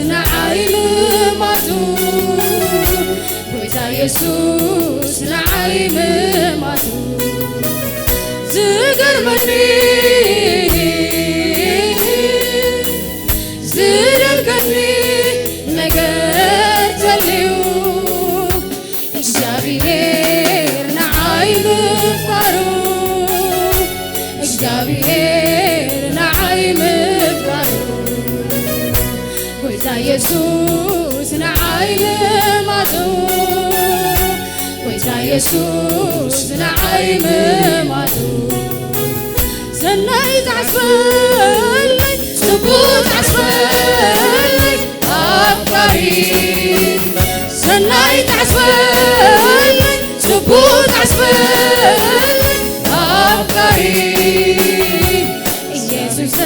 نعيم ماتو ويتا يسوس نعيم ماتو زغرمني زرقني ነገር ተልዩ እግዚአብሔር نعيم ፍቃሩ እግዚአብሔር نعيم ፍቃሩ ወይታ ኢየሱስ نعيم ማቱ ወይታ ኢየሱስ نعيم ማቱ ሰናይ ታስፈልግ ጽቡቅ ታስፈልግ አፍቃሪ ሰናይ ታስፈልግ ጽቡቅ ታስፈልግ አፍቃሪ ኢየሱስ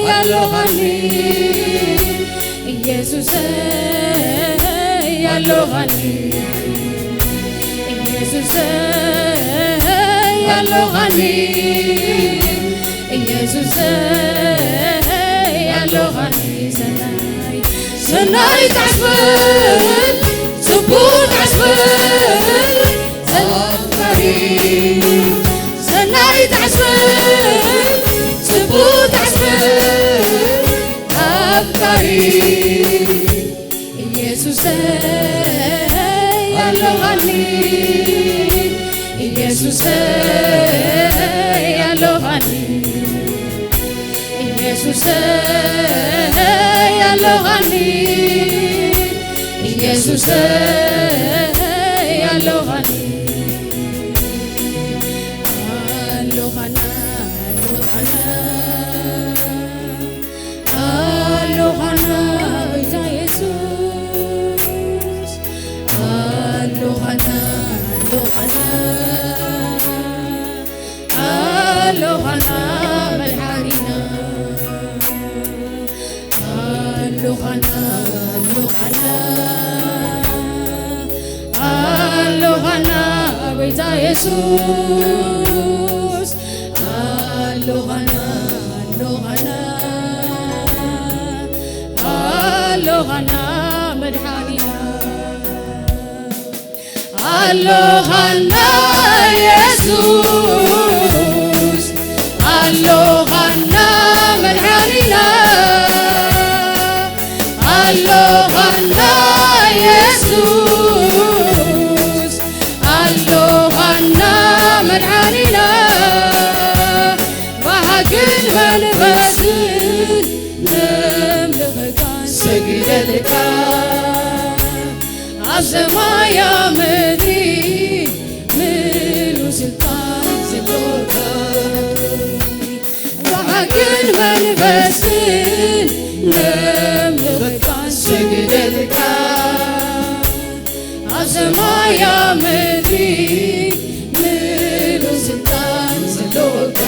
ያለኸኒ ኢየሱስ ያለኸኒ ኢየሱስ ያለኸኒ ኢየሱስ ያለኸኒ ሰናይ ታስፈልግ ጽቡቅ ታስፈልግ አፍቃሪ ሰናይ ታስፈልግ ጽቡቅ ታስፈልግ አፍቃሪ ኢየሱስ ያለኸኒ ኢየሱስ ያለኸኒ ኢየሱስ ያለኸኒ ኢየሱስ ያለኸኒ አሎኸና አሎኸና ጌታ ኢየሱስ አሎኸና አሎኸና መድኃኒና አሎኸና አሎኸና ጌታ ኢየሱስ አሎኸና አሎኸና መድኃኒና አሎኸና ኢየሱስ አሎኸና መድኃኒና አሎኸና ኢየሱስ አሎኸና መድኃኒና ባህግን መንፈስን ነምልኸካ ሰግደልካ ኣብ ሰማይ ምድሪ ምሉ ስልጣን ዘለካ ባህግን መንፈስን ነምልኸካ ሰግደልካ ኣብ ሰማይ ምድሪ ምሉ ስልጣን ዘለካ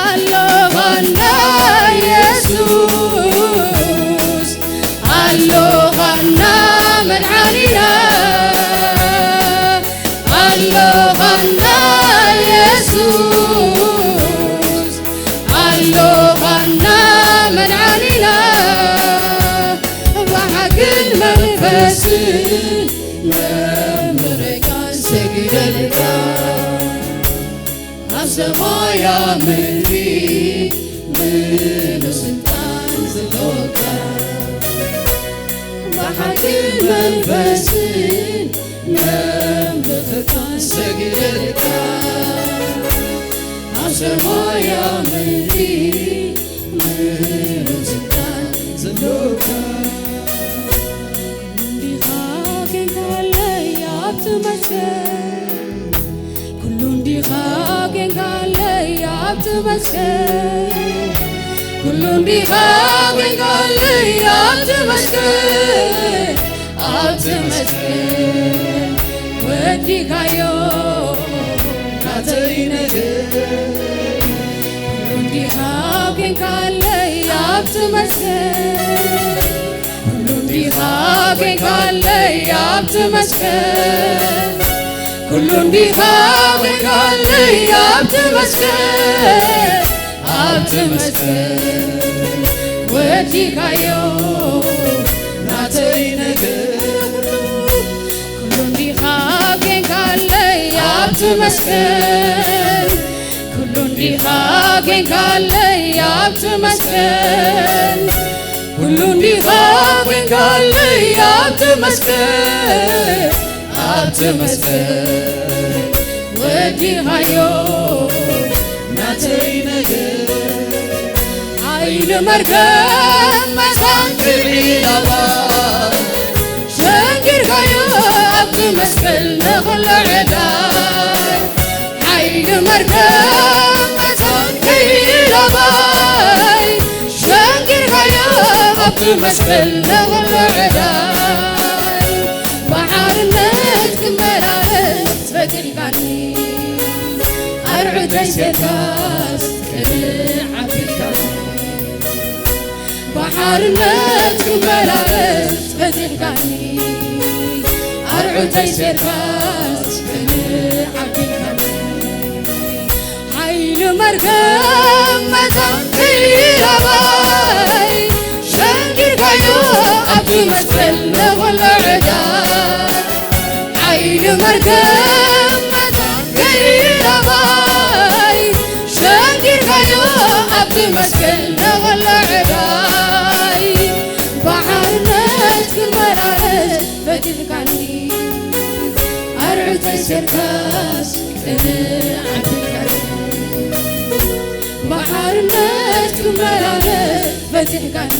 አሎኸና ኢየሱስ አሎኸና መድኃኒና አሎኸና ኢየሱስ አሎኸና መድኃኒና ባህግን መንፈስን ነምልኸካ ሰግደልካ ኣብ ሰማይ ምድሪ ምሉ ስልጣን ዘለካ ባህግን መንፈስን ነምልኸካ ሰግደልካ ኣብ ሰማይ ምድሪ ምሉ ስልጣን ዘለካ እንዲኻ ጌንካለይ ኣብቲ መስቀል ኩሉ እንዲኻ ጌንካለይ ኣብቲ መስቀል ኩሉ እንዲኻ ጌንካለይ ኣብቲ መስቀል ኣብቲ መስቀል ወዲካዮ ናተይ ነገር ኩሉ እንዲኻ ጌንካለይ ኣብቲ መስቀል ኩሉ እንዲኻ ጌንካለይ ኣብቲ መስቀል ኩሉ እንዲኻ ጌንካለይ ኣብቲ መስቀል ኣብቲ መስቀል ወዲካዮ ናተይ ነገር ኩሉ እንዲኻ ጌንካለይ ኣብቲ መስቀል ኩሉ እንዲኻ ጌንካለይ ኣብቲ መስቀል ኩሉ እንዲኻ ጌንካለይ ኣብቲ መስቀል ወዲኻዮ ናተይ ነገር ኃይል መርገም መሳንክር ኢላባ ሸንጊርካዮ ኣብቲ መስቀል ንኹሉ ዕዳይ ኃይል መርገም መሳንክር ኢላባ ሸንጊርካዮ ኣብቲ መስቀል ንኹሉ ዕዳይ ባሕርነት ክመላለስ ፈቂድካኒ ኣርዑተይ ሴርካስ ዓቢልካኒ ባሕርነት ክመላለስ ፈቂድካኒ ኣርዑተይ ሴርካስ ዓቢልካኒ ኃይል መርገም መሳንክር ኢላባይ ሸንጊርካዮ ኣብቲ መስቀል ንኹሉ ዕዳይ ኃይል መርገም መሳንክር ኢላባይ ሸንጊርካዮ ኣብቲ መስቀል ንኹሉ ዕዳይ ባሕርነት ክመላለስ ፈቂድካኒ ኣርዑተይ ሴርካስ ዓቢልካኒ ባሕርነት ክመላለስ ፈቂድካኒ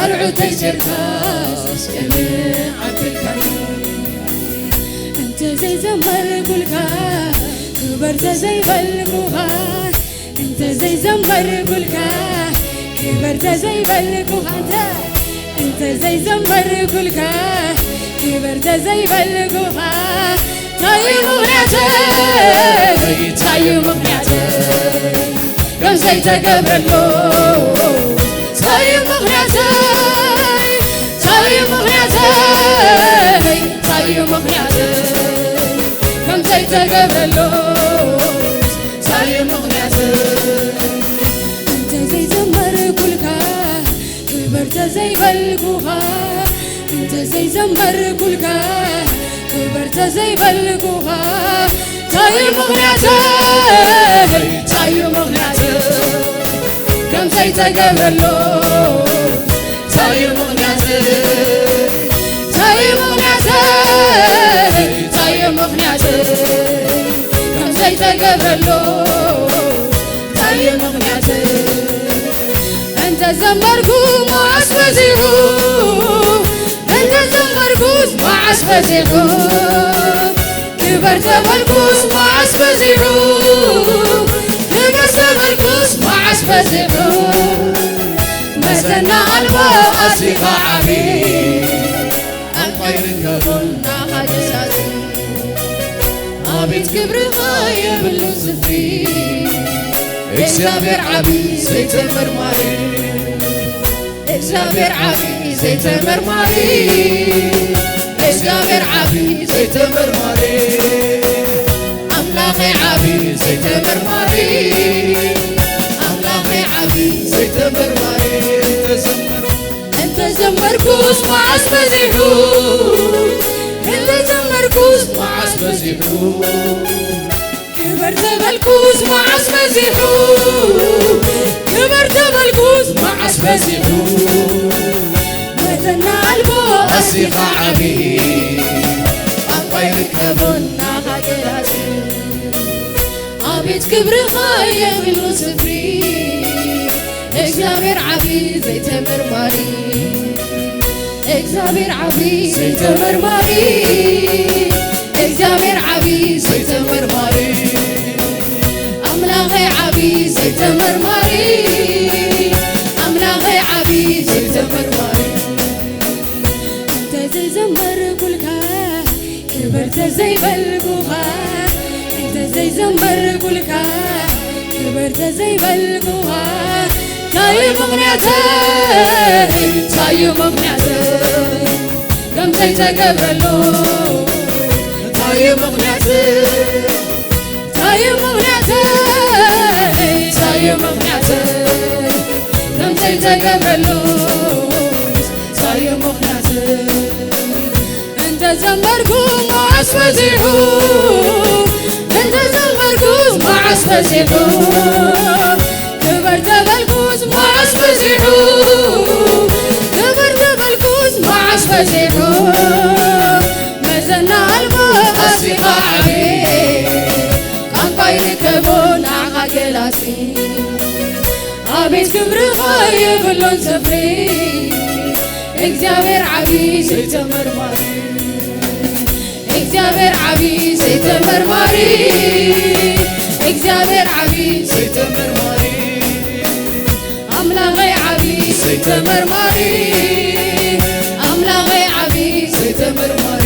ኣርዑተይ ሴርካስ ዓቢልካኒ እንተ ዘይዘመርኩልካ ክበር ተዘይበልኩኻ እንተ ዘይዘመርኩልካ ክበር ተዘይበልኩኻ እንተ ዘይዘመርኩልካ ክበር ተዘይበልኩኻ ታዩ ምኽንያተይ ታዩ ምኽንያተይ ከም ዘይተገብረሎ ታዩ ምኽንያተይ ታዩ ምኽንያተይ ታዩ ምኽንያተይ ከም ዘይተገብረሎ ታዩ ምኽንያተይ እንተ ዘይዘመርኩልካ ክበር ተዘይበልኩኻ እንተ ዘይዘመርኩልካ ክበር ተዘይበልኩኻ ታዩ ምኽንያተይ ታዩ ምኽንያተይ ከም ዘይተገብረሎ ታዩ ምኽንያተይ ታዩ ምኽንያተይ ታዩ ምኽንያተይ ከም ዘይተገብረሎ ታዩ ምኽንያተይ እንተ ዘመርኩ መዓስ በዚሑ እንተ ዘመርኩስ መዓስ በዚሑ ክበር ተበልኩስ መዓስ በዚሑ ክበር ተበልኩስ መዓስ በዚሑ መስተና ኣልቦ ኣስቢኻ ዓቢ ኣንቆይርከቡና ሓደሳት ኣቤት ክብርኻ የብሉ ስፍሪ እግዚአብሔር ዓቢ ዘይተመርማሪ እግዚአብሔር ዓቢ ዘይተመርማሪ እግዚአብሔር ዓቢ ዘይተመርማሪ ኣምላኸይ ዓቢ ዘይተመርማሪ ኣምላኸይ ዓቢ ዘይተመርማሪ እንተ ዘመርኩስ መዓስ በዚሑ እንተ ዘመርኩስ መዓስ በዚሑ ክበር ተበልኩስ መዓስ በዚሑ ክበር ተበልኩስ መዓስ በዚሑ መተና ኣልቦ ኣስቢኻ ዓቢ ኣንቆይርከቡና ሃገራት ኣቤት ክብርኻ የብሉ ስፍሪ እግዚአብሔር ዓቢ ዘይተመርማሪ እግዚአብሔር ዓቢ ዘይተመርማሪ እግዚአብሔር ዓቢ ዘይተመርማሪ ኣምላኸይ ዓቢ ዘይተመርማሪ ኣምላኸይ ዓቢ ዘይተመርማሪ እንተ ዘይዘመርኩልካ ክበር ተዘይበልኩኻ እንተ ዘይዘመርኩልካ ክበር ተዘይበልኩኻ ታዩ ምኽንያተይ ታዩ ምኽንያተይ ከም ዘይተገብረሎ ታዩ ምኽንያተይ ታዩ ምኽንያተይ ታዩ ምኽንያተይ ከም زجبلوس صاير مخناس انت زمركم معس فزيحو انت زمركم معس فزيحو كبرت بالكوز معس فزيحو كبرت بالكوز معس فزيحو مزنا الماء أسفق عليه كان قايلك بونا عقلاتي أبيت كبر خايب اللون سفري እግዚአብሔር ዓቢይ ዘይተመርማሪ እግዚአብሔር ዓቢይ ዘይተመርማሪ እግዚአብሔር ዓቢይ ዘይተመርማሪ አምላኸይ ዓቢይ ዘይተመርማሪ አምላኸይ ዓቢይ ዘይተመርማሪ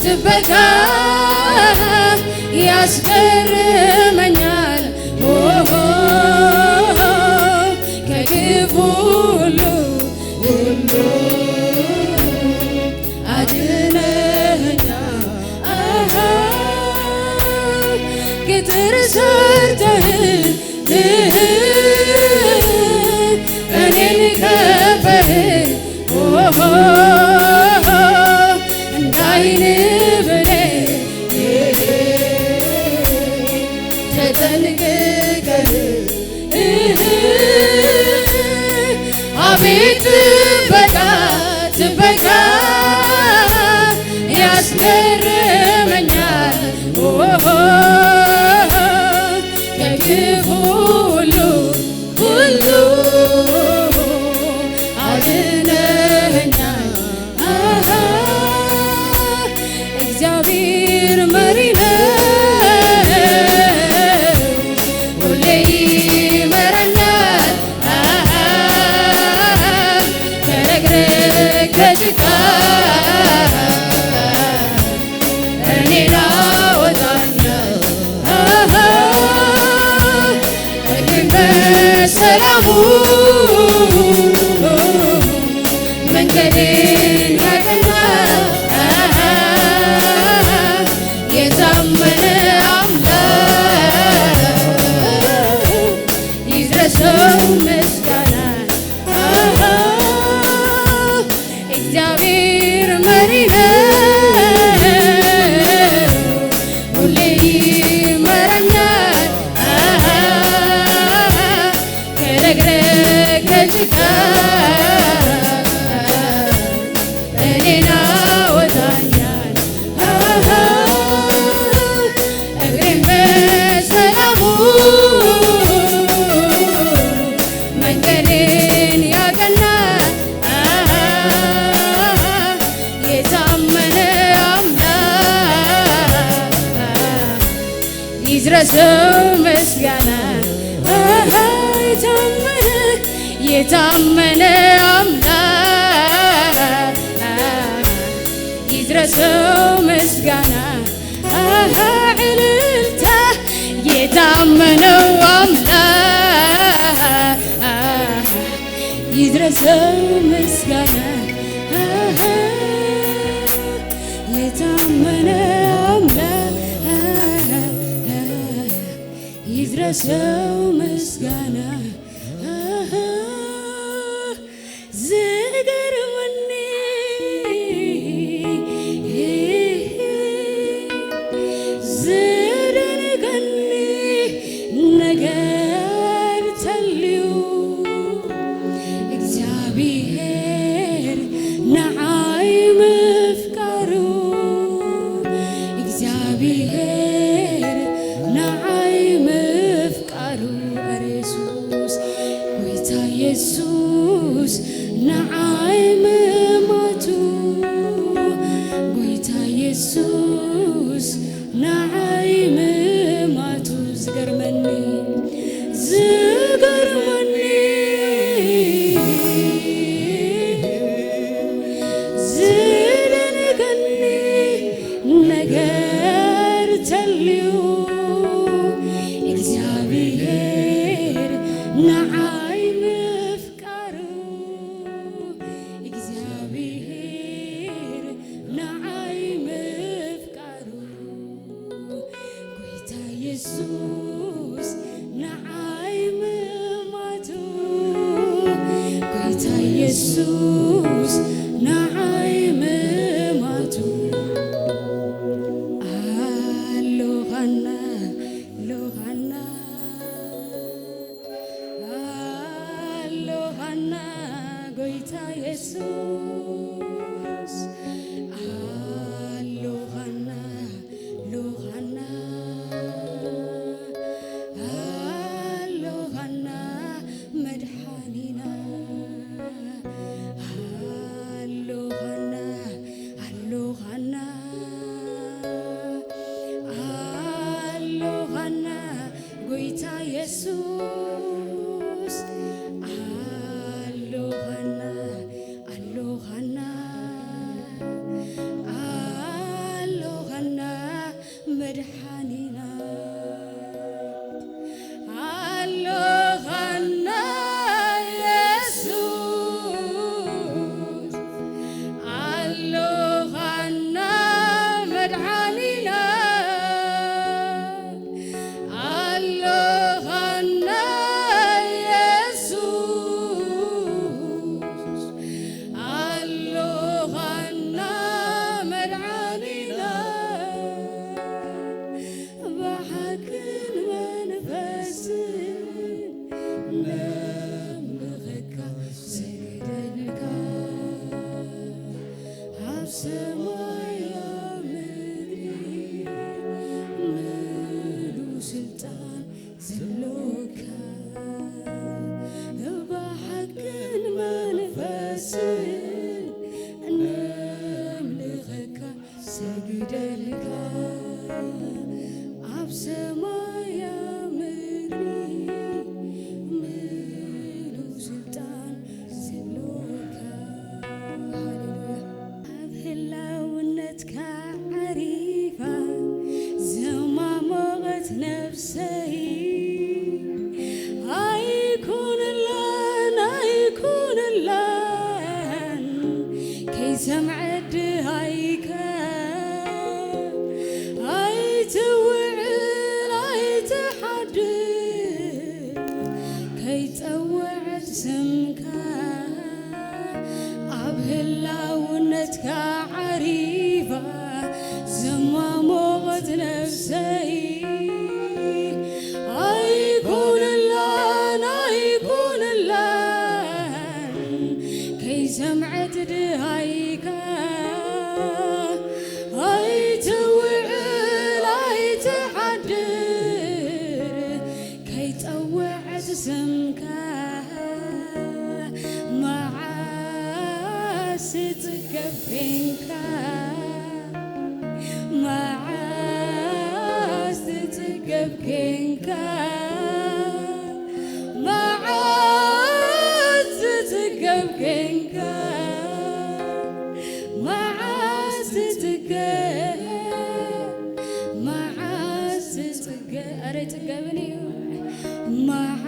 ትበካ ያስገርመኛል ከግፍ ሁሉ አድነኸኛል ቅጥር ሰርተህ እኔን ከበህ እንዳይን አቤት ጥበቃ ያስገርመኛል ከግፍ ሁሉ አድነኸኛል እግዚአብሔር መሪ ነው ሁሌ ይመራኛል ከጭቃ እኔን አወጣኛል እኔም በሰላሙ መንገዴን ያቀናል የታመነ አምላክ ይድረሰው ምስጋና እግዚአብሔር መሪ ነው ሁሌ ይመራኛል ከረግረግ ከጭቃ እኔን አወጣኛል እግሬን በሰላሙ መንገዴን ያቀናል የታመነ አምላክ ይድረሰው ምስጋና የታመነ አምላክ ይድረሰው ምስጋና እልልታ የታመነው አምላክ ይድረሰው ምስጋና የታመነ አምላክ ይድረሰው ምስጋና ዝገርመኒ ዝደንቀኒ ነገር ተልዩ እግዚአብሔር ንዓይ ምፍቃሩ እግዚአብሔር ንዓይ ምፍቃሩ ኢየሱስ ኢየሱስ ንዓይ ምማቱ ጌታ ኢየሱስ ንዓይ ምማቱ አሎኻና ሎኻና አሎኻና ጌታ ኢየሱስ አሎኻና ሎኻና አሎኻና መድኃኒና አሎኻና አሎኻና አሎኻና ጌታ ኢየሱስ አሎኻና አሎኻና አሎኻና መድኃኒና አሎኻና ኢየሱስ አሎኻና መድኃኒና አሎኻና ኢየሱስ አሎኻና መድኃኒና በሓቅን መንፈስን ነምልኸካ ሰግደልካ ኣብ ሰማይ ኣብ ምድሪ ምሉእ ስልጣን ዘለካ በሓቅን መንፈስን ነምልኸካ ሰግደልካ ኣብ ሰማይ ኣብ ምድሪ ምሉእ ስልጣን ዘለካ ሃሌሉያ ኣብ ህላውነትካ ዓሪፋ ዘማሞቐት ነፍሰይ ኣይኩንላን ኣይኩንላን ከይሰምዐት ድሃይከ ኣይትውዕል ኣይትሓድር ከይፀውዐት ስምካ ኣብ ህላውነትካ ዓሪፋ ዘማሞቐት ነፍሰይ ኣይኩንላን ኣይኩንላን ከይሰምዐት ድሃይካ ኣይትውዕል ኣይትሓድር ከይፀውዐት ስምካ መዓስ ትጽገብ ኮንካ መዓስ ትጽገብ ኮንካ መዓስ ትጽገብ ኮንካ መዓስ ትጽገብ መዓስ ትጽገብ ኧረ ይጽገብን እዩ መዓስ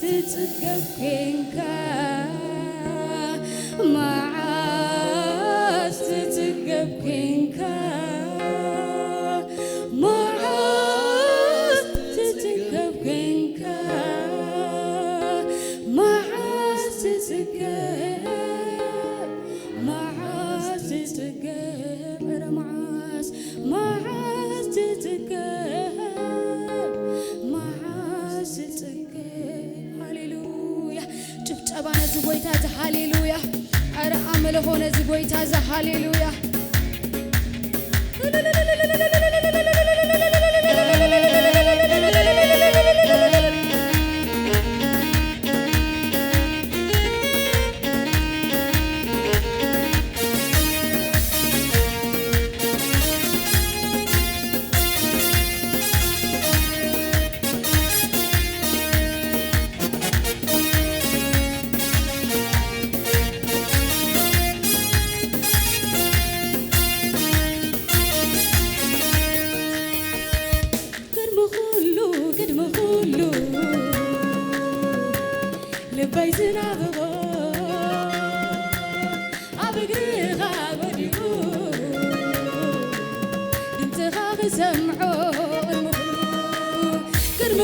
ትጽገብ ኮንካ መዓስ ትጽገብ ኮንካ መዓስ ትጽገብ ኮንካ መዓስ ትጽገብ መዓስ ትጽገብ ኧረ መዓስ መዓስ ትጽገብ መዓስ ትጽገብ ሃሌሉያ ጭብጨባ ነዚ ጎይታ ዚ ሃሌሉያ ኧረ ኣምልኾ ነዚ ጎይታ ዚ ሃሌሉያ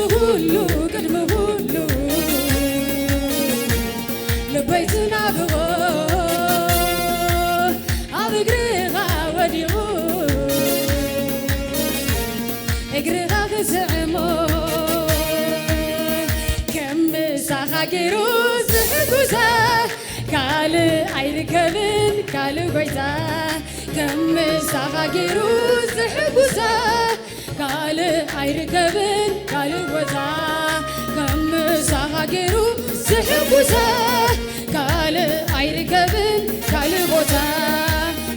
هولو قدم هولو لبيتنا بغو أبقريغا وديغو اقريغا خزعمو كم ساخاكيرو زحقوزا كالي عيركبن كالي قويتا كم ساخاكيرو زحقوزا كالي عيركبن كالي قويتا كم ساخاكيرو زحقوزا كالي عيركبن كالي قويتا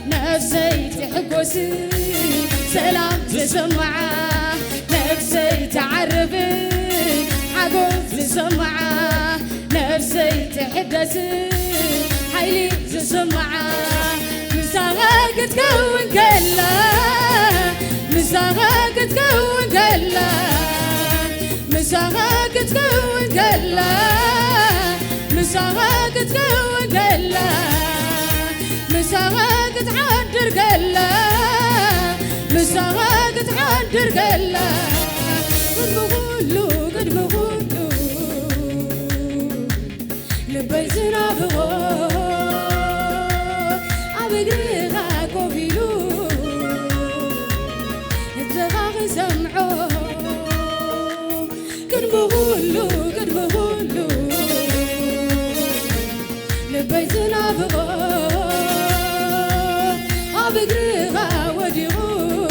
نفسي تحقوسي سلام تسمعه نفسي تعرفي حقوس تسمعه نفسي تحدثي حيلي تسمعه مساغاك تكون كلا مساغاك تكون كلا مساغاك تكون كلا مساغاك تكون كلا مساغاك تعدر كلا مساغاك تعدر كلا قد بقولو قد بقولو لبيتنا بغو أبقريغا كوفيلو الدغاغ سمعو قد بقولو قد بقولو لبيتنا بغو أبقريغا وديغو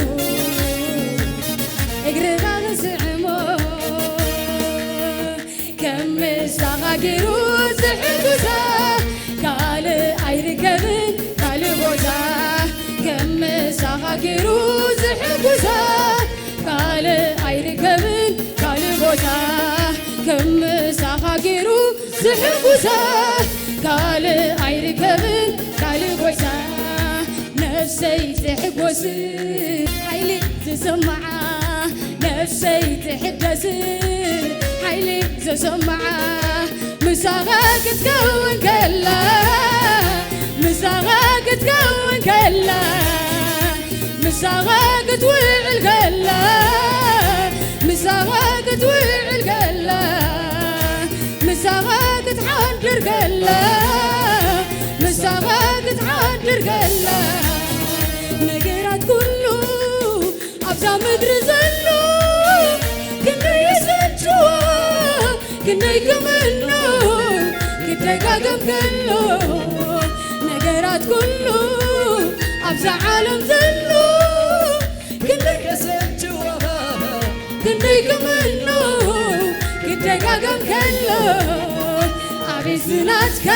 اقريغا سعمو كم ساغاكيرو زحقوزا كالي عيركبن كالي بوزا كم ساغاكيرو زحقوزا كالي عيركبن كالي بوزا كم ساغاكيرو زحقوزا كالي عيركبن كالي بوزا نفسي تحقوسي حيلي تسمعه نفسي تحدثي حيلي تسمعه مساغاك تكون كلا مساغاك تكون كلا مساغاك تويع الكلا مساغاك تويع الكلا مساغاك تعدر كلا مساغاك تعدر كلا نقرات كله أبزا مدري زلو كنا يسجوا كنا يكملو كنا يقاقم كله نقرات كله أبزا عالم زلو كنا يسجوا كنا يكملو كنا يقاقم كله أبي سناتك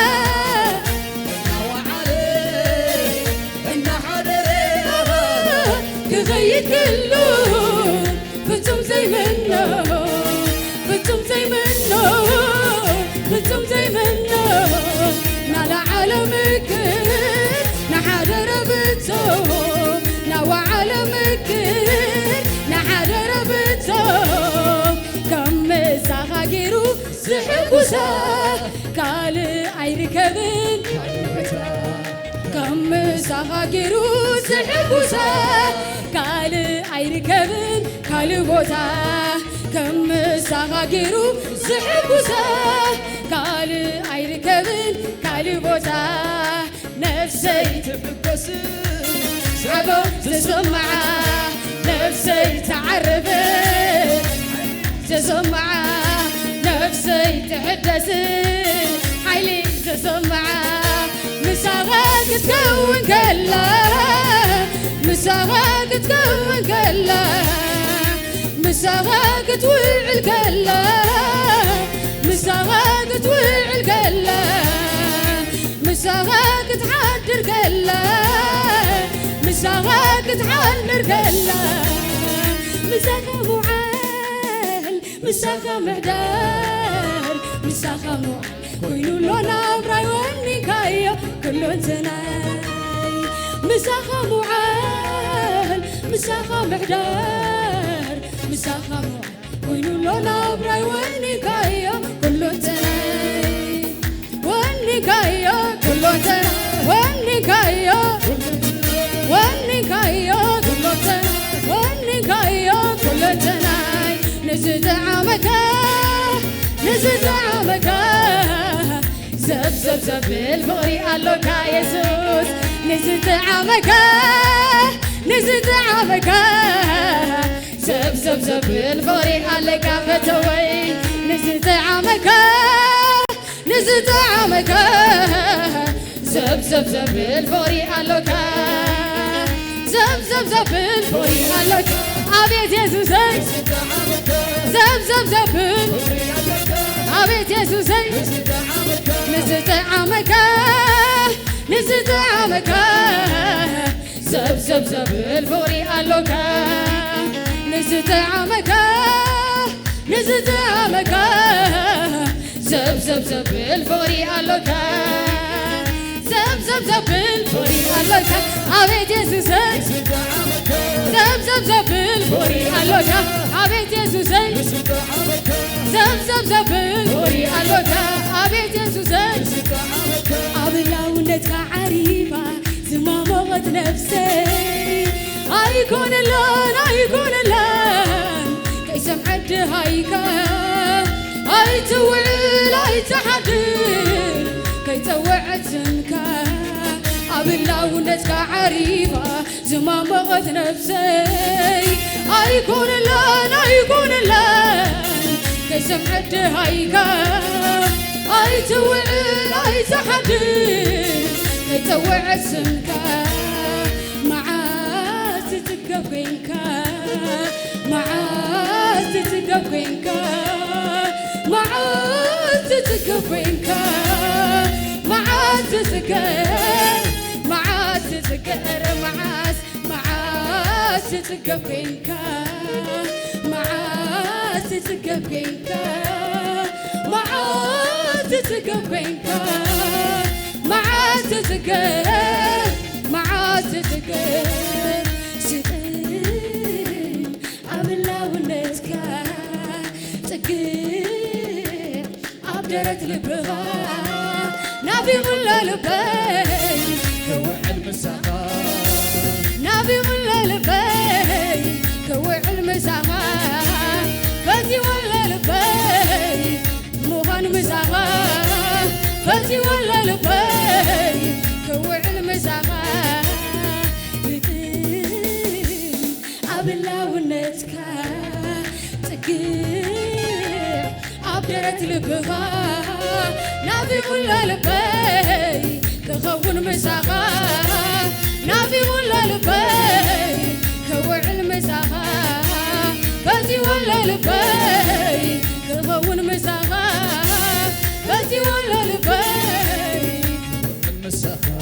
غير كله فتم زي منه فتم زي منه فتم زي منه نالا عالمك نحادر بتو نوا عالمك نحادر بتو كم ساغاكيرو زحقوزا كالي عيركبن كم ساغاكيرو زحقوزا كالي عيركبن كالي بوتا كم ساغاكيرو زحقوزا كالي عيركبن كالي بوتا نفسي تفكس صعبو تسمعه نفسي تعرفي تسمعه نفسي تحدثي حيلي تسمعه مساغاك تكون كلا مساغاك تكون كلا مساغاك تويع الكلا مساغاك تويع الكلا مساغاك تعدر كلا مساغاك تعدر كلا مساغا معال مساغا معدار مساغا معال كوينو لونا براي وني كايو كلو تناي مساغا معال مساغا معدار مساغا معال كوينو لونا براي وني كايو كلو تناي وني كايو كلو تناي وني كايو وني كايو كلو تناي وني كايو كلو تناي نزدعمك نزدعمك زب زب زب الفوري قالوك يسوس نزدعمك نزدعمك زب زب زب الفوري قالك فتوي نزدعمك نزدعمك زب زب زب الفوري قالوك زب زب زب الفوري قالوك أبيت يسوس زب زب زب أبيت يسوس نزدعمك نزدعمك زب زب زب الفوري قالوك نزدعمك نزدعمك زب زب زب الفوري قالوك زب زب زب الفوري قالوك أبيت يسوس زب زب زب الفوري قالوك أبيت يسوس زب زب زب الفوري قالوك أبيت يسوس أبلاونتك عريفة زمامغت نفسي أيكون اللون أيكون اللون كي سمعت هايكا أي توعل أي تحدل كي توعد سمكا أبلاونتك عريفة زمامغت نفسي أيكون اللون أيكون اللون كي سمعت هايكا أي توعل أي تحدل كي توعد سمكا معاس تتقبينكا معاس تتقبينكا معاس تتقبينكا معاس تتقر معاس تتقر معاس معاس تتقبينكا معاس تتقبينكا معاس تتقبينكا معاس تتقر معاس تتقر سقين أبلاونتك تقر عبدرت لبغا نبي ولا لبي كوع المساقة نبي ولا لبي كوع المساقة فتي ولا لبي مهان مساقة فتي ولا لبي كوع المساقة أبلاونتك تقر عبدرت لبغا نبي ولا لبي كخون مساقة نبي ولا لبي كوع المساقة فتي ولا لبي كخون مساقة فتي ولا لبي المساقة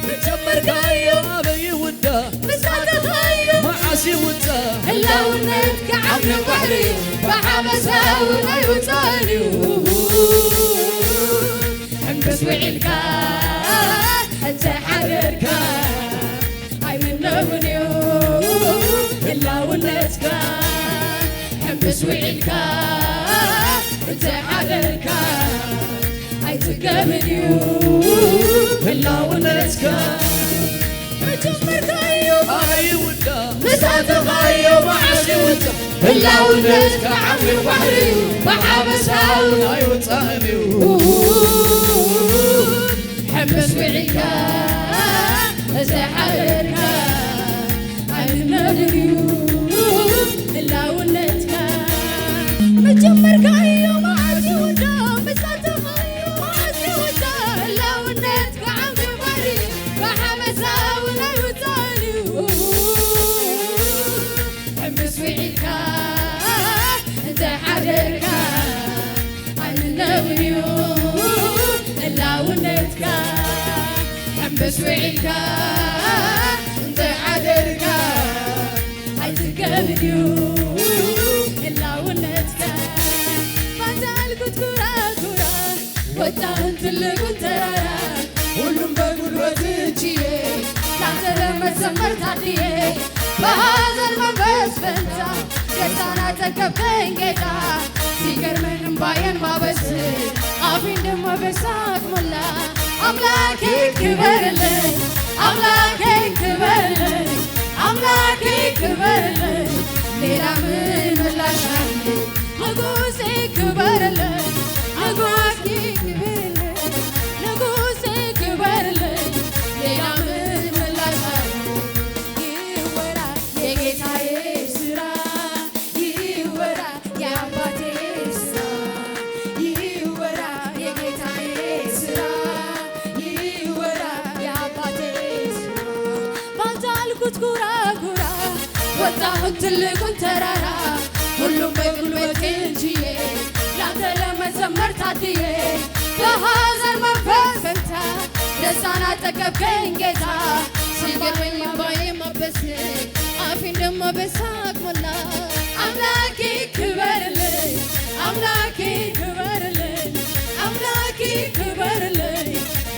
مجمر قايم أبي ودا مساقة غايم معاسي ودا إلا ونتك عبر بحري بحمسها وناي وتاني حنبس وعيلكا انت حرركا هاي من نونيو إلا ونتك حنبس وعيلكا انت حرركا هاي تقابليو إلا ونتك مجمر غايب هاي ودا مسات غايب معاسي ودا إلا ونتك عمي بحري بحبسها وناي وتاني حبس وعيكا زحرركا عن نادريو إلا ونتك مجمر غايب معاسي ودا مسات غايب معاسي ودا إلا ونتك عمي بحري بحبسها وناي وتاني حبس وعيكا زحرركا عن نادريو إلا ونتك حبس وعيكا انت عدركا هاي تقابليو إلا ونتك ما تعلقوا كورا كورا وتاهن تلقوا ترارا ولم بقول وتجيه لا تلمت سمرت عديه بهذا المنبس فانتا كتانا تكبين قيتا سيقر من مباين ما بس عافين دم بساك ملا أملاكي كبر لي أملاكي كبر لي أملاكي كبر لي ليلا من ወጣሁት ትልቁን ተራራ ሁሉም በጉልበት እንጂዬ ላንተ ለመዘመር ታድዬ በሐዘን መንፈስ ፈንታ ደስታን አጠገብከኝ ጌታ ሲገርመኝ እንባዬ ማበስ አፌን ደሞ በሳቅ ሞላ አምላኬ ክበርልኝ አምላኬ ክበርልኝ አምላኬ ክበርልኝ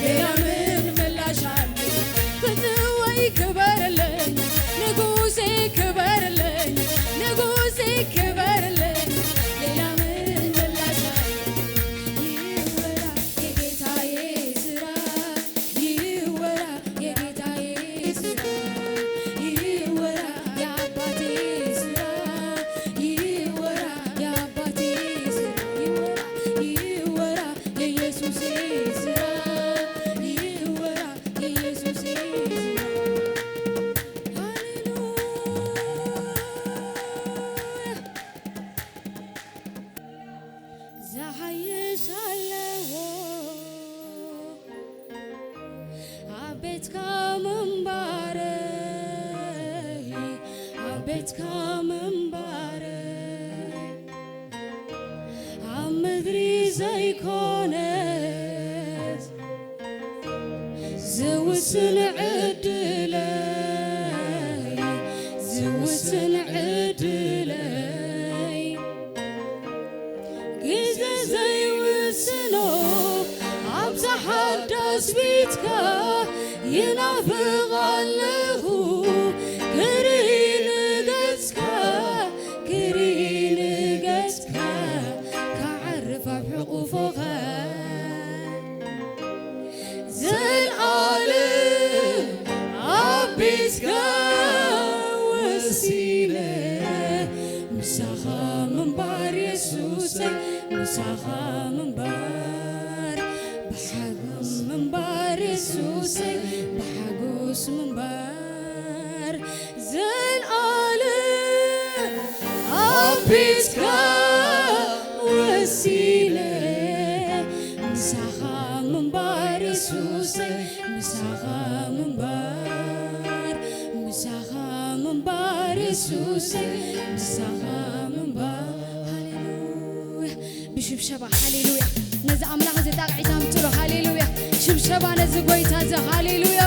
ሌላ ምን ምላሽ አለኝ ፍትወይ ክበርልኝ ንጉሴ ክበርልኝ ንጉሴ ክበርልኝ ሌላ ምን ምላሽ አለኝ ይወራ የጌታዬ ሥራ ይወራ የጌታዬ ሥራ ይወራ የአባቴ ሥራ ይወራ የአባቴ ሥራ ይወራ የኢየሱሴ ሥራ ይወራ የኢየሱሴ ሥራ ዘሐይሻለሁ አቤት ከምንባረ አቤት ከምንባረ አምድሪ ዘይኮነት ዝውስን ዕድለይ ዝውስን ዕድለይ ጊዜ ዘይውስኖ ኣብዛሓ ዳስ ቤትካ ይናፍቓለሁ ክርኢ ንገጽካ ክርኢ ንገጽካ ካዓርፍ ኣብ ሕቑፎኻ ዘለዓለም ኣብ ቤትካ ወሲነ ምሳኻ ምንባር ኢየሱሰይ ምሳኻ ምንባር ብሓጎስ ምንባር ኢየሱሰይ ብሓጎስ ምንባር ዘለዓለም ኣብ ቤትካ ወሲነ ምሳኻ ምንባር ኢየሱሰይ ምሳኻ ምንባር ምሳኻ ምንባር ኢየሱሰይ ምሳኻ ምንባር ሃሌሉያ ብሽብሸባ ሃሌሉያ ነዚ ኣምላኽ ዘጣቕዒታ ምትሎ ሃሌሉያ ሽብሸባ ነዚ ጎይታ ዘ ሃሌሉያ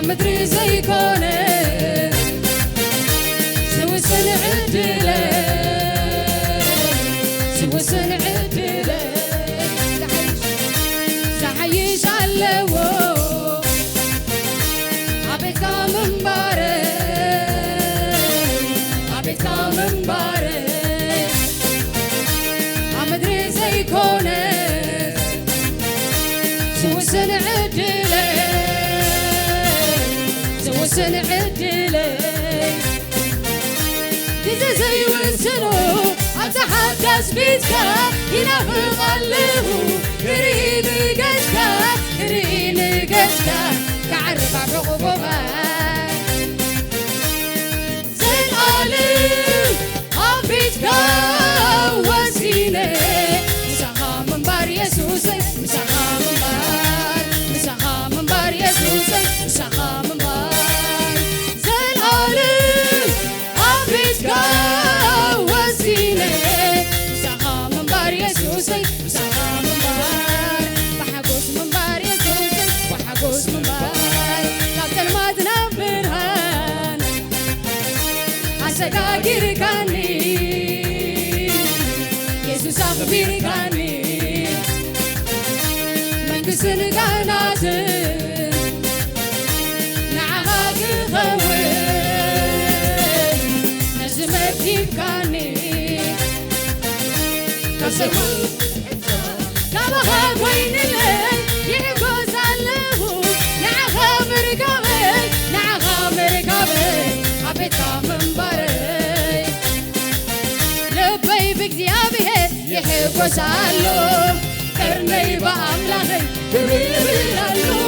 ምድሪ ዘይኮነ ዝውስን ዕድለይ ዘሐይሽ ኣለዎ ኣቤትካ ምንባረይ ኣብ ምድሪ ዘይኮነ ዝውስን ዕድለይ ዝውስን ዕድለይ ጊዜ ዘይውስኖ ኣብዛ ሓዳስ ቤትካ ይናፍቓለሁ ክርኢ ንገጽካ ክዓርፍ ኣብ ሕቑፎኻ ዘለዓለም ኣብ ቤትካ ወሲነ ምሳኻ ምንባር ኢየሱሰይ ምሳኻ ምንባር ኢየሱሰይ ምሳኻ ምንባር ዘለዓለም ኣብ ቤትካ ወሲነ ምሳኻ ምንባር ኢየሱሰይ ምሳኻ ምንባር ብሓጎስ ምንባር ኢየሱሰይ ብሓጎስ ምንባር ካብ ጸልማት ናብ ብርሃን ኣሰጋጊርካኒ ኢየሱስ ኣኽቢርካኒ መንግሥትን ጋናትን ንዓኻ ክኸውን ነዚ መኪብካኒ ካብ ሰልማ ናባኻ وين اللي يقوسالو نعغام رقابي نعغام رقابي عبيتا منبري لبي بكذيابي يحقوسالو كرني بأملاخي بلالو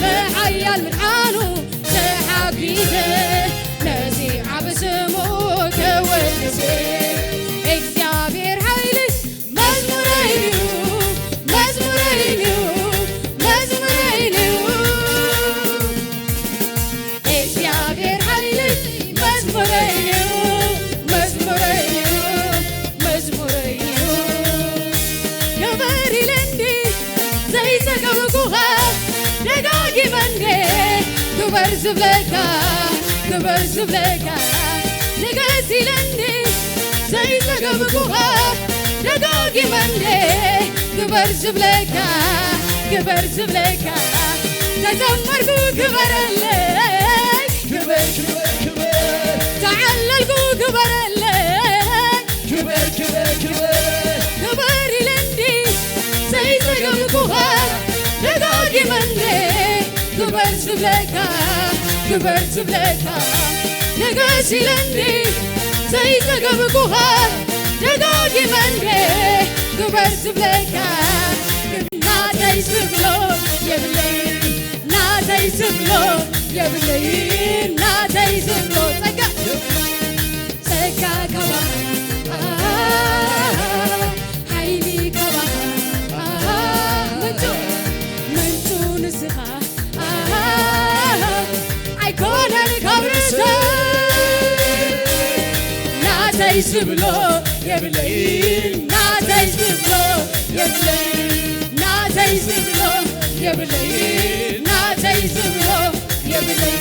لحيال مدعانو لحقيدي نزيع بسمو كوالسي እግዚአብሔር ኃይል መዝሙሬኑ መዝሙሬኑ መዝሙሬኑ እግዚአብሔር ኃይል መዝሙሬኑ መዝሙሬኑ መዝሙሬኑ ገበሪ ለንዲ ዘይሰገምኩኸ ደጋጊ መንዴ ክበር ዝብለካ ክበር ዝብለካ ንገሲ ለንዲ ዘይሰገምኩኸ ደጋጊ መንዴ ክበር ዝብለካ ክበር ዝብለካ ተዘመርኩ ክበረለይ ክበር ክበር ክበር ተዓለልኩ ክበረለይ ክበር ክበር ክበር ክበር ኢለንዲ ዘይሰገምኩኸ ደጋጊ መንዴ ክበር ዝብለካ ክበር ዝብለካ ንገሲ ኢለንዲ ዘይሰገምኩኸ ደጋጊ መንዴ ክበር ዝብለካ ናተይ ዝብሎ የብለይ ናተይ ዝብሎ የብለይ ናተይ ዝብሎ ጸጋ ጸጋ ከባ ኃይሊ ከባ ምንጩ ምንጩ ንስኻ ኣይኮነን ካብርሰ ናተይ ዝብሎ የብለይ ናተይ ዝብሎ የብለይ ናተይ ዝብሎ የብለይ ናተይ ዝብሎ የብለይ